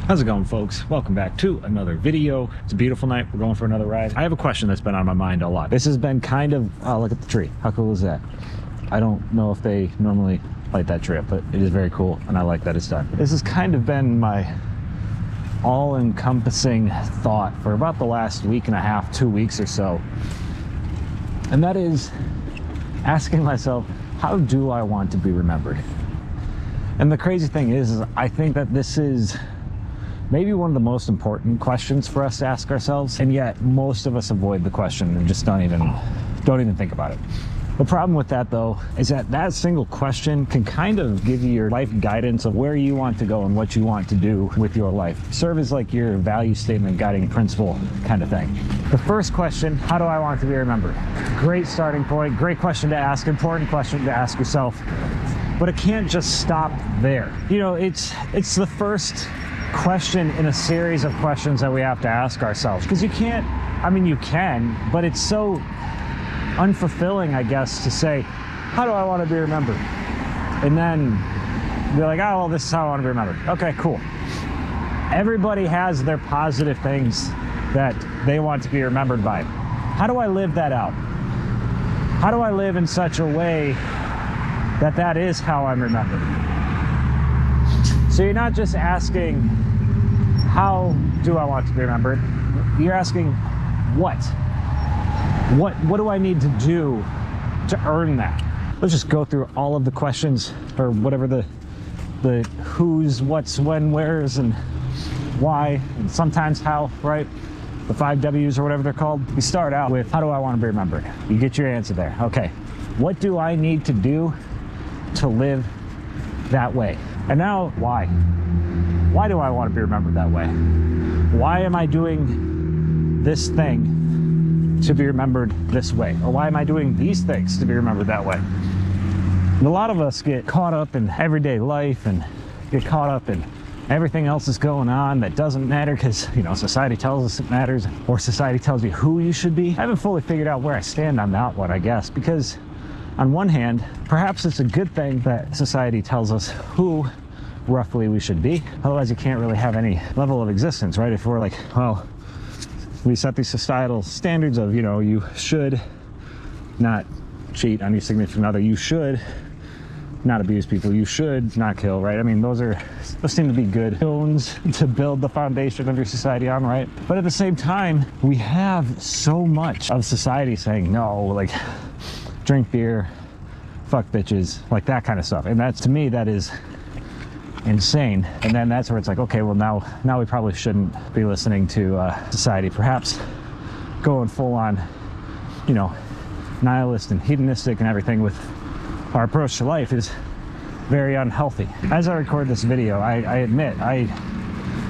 How's it going, folks? Welcome back to another video. It's a beautiful night. We're going for another ride. I have a question that's been on my mind a lot. This has been kind of, oh, look at the tree. How cool is that? I don't know if they normally light that tree up, but it is very cool, and I like that it's done. This has kind of been my all-encompassing thought for about the last week and a half, 2 weeks or so. And that is asking myself, how do I want to be remembered? And the crazy thing is I think that this is maybe one of the most important questions for us to ask ourselves, and yet most of us avoid the question and just don't even think about it. The problem with that, though, is that that single question can kind of give you your life guidance of where you want to go and what you want to do with your life. Serve as like your value statement, guiding principle kind of thing. The first question, how do I want to be remembered? Great starting point, great question to ask, important question to ask yourself, but it can't just stop there. You know, it's the first question in a series of questions that we have to ask ourselves, because you can't, I mean, you can, but it's so unfulfilling, I guess, to say, how do I want to be remembered? And then be like, oh, well, this is how I want to be remembered. Okay, cool. Everybody has their positive things that they want to be remembered by. How do I live that out? How do I live in such a way that that is how I'm remembered? So you're not just asking, how do I want to be remembered? You're asking, what? What do I need to do to earn that? Let's just go through all of the questions, or whatever the who's, what's, when, where's, and why, and sometimes how, right? The 5 W's or whatever they're called. You start out with, how do I want to be remembered? You get your answer there. Okay, what do I need to do to live that way? And now, why? Why do I want to be remembered that way? Why am I doing this thing to be remembered this way? Or why am I doing these things to be remembered that way? And a lot of us get caught up in everyday life and get caught up in everything else that's going on that doesn't matter because, you know, society tells us it matters, or society tells you who you should be. I haven't fully figured out where I stand on that one, I guess, because on one hand, perhaps it's a good thing that society tells us who roughly we should be. Otherwise, you can't really have any level of existence, right? If we're like, well, we set these societal standards of, you know, you should not cheat on your significant other, you should not abuse people, you should not kill, right? I mean, those seem to be good stones to build the foundation of your society on, right? But at the same time, we have so much of society saying no, like drink beer, fuck bitches, like that kind of stuff. And that's, to me, that is insane. And then that's where it's like, okay, well, now we probably shouldn't be listening to society. Perhaps going full on, you know, nihilist and hedonistic and everything with our approach to life is very unhealthy. As I record this video, I admit I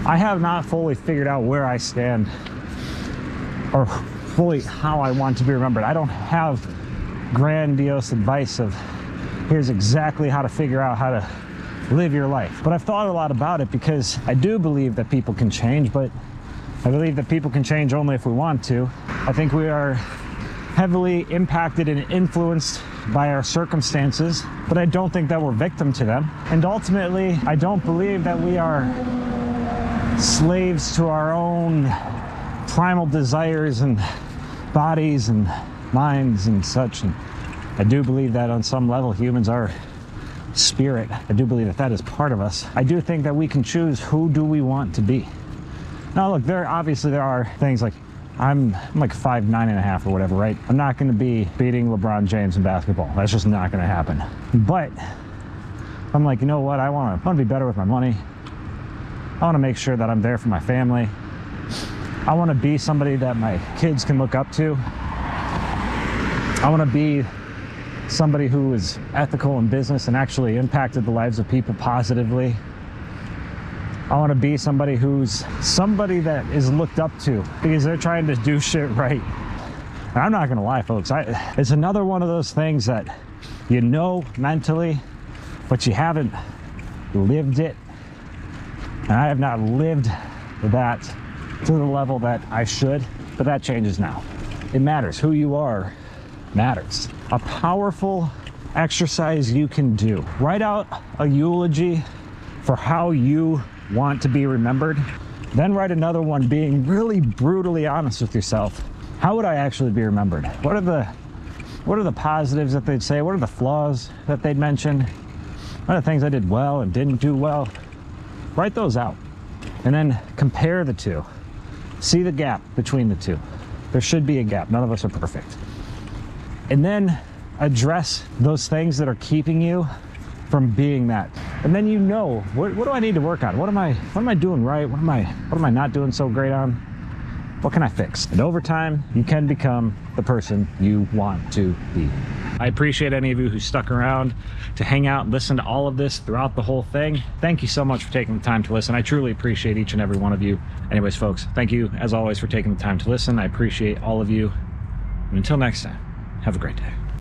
have not fully figured out where I stand or fully how I want to be remembered. I don't have grandiose advice of here's exactly how to figure out how to live your life. But I've thought a lot about it because I do believe that people can change, but I believe that people can change only if we want to. I think we are heavily impacted and influenced by our circumstances, but I don't think that we're victim to them. And ultimately, I don't believe that we are slaves to our own primal desires and bodies and minds and such. And I do believe that on some level humans are spirit. I do believe that that is part of us. I do think that we can choose who do we want to be. Now look, there are things like I'm like 5'9.5" or whatever, right? I'm not going to be beating LeBron James in basketball. That's just not going to happen. But I'm like, you know what? I want to be better with my money. I want to make sure that I'm there for my family. I want to be somebody that my kids can look up to. I want to be somebody who is ethical in business and actually impacted the lives of people positively. I want to be somebody that is looked up to because they're trying to do shit right. And I'm not gonna lie, folks, it's another one of those things that you know mentally, but you haven't lived it. And I have not lived that to the level that I should, but that changes now. It matters. Who you are matters. A powerful exercise you can do. Write out a eulogy for how you want to be remembered. Then write another one being really brutally honest with yourself. How would I actually be remembered? What are the positives that they'd say? What are the flaws that they'd mention? What are the things I did well and didn't do well? Write those out. And then compare the two. See the gap between the two. There should be a gap. None of us are perfect. And then address those things that are keeping you from being that. And then you know, what do I need to work on? What am I doing right? What am I not doing so great on? What can I fix? And over time, you can become the person you want to be. I appreciate any of you who stuck around to hang out and listen to all of this throughout the whole thing. Thank you so much for taking the time to listen. I truly appreciate each and every one of you. Anyways, folks, thank you as always for taking the time to listen. I appreciate all of you. And until next time, have a great day.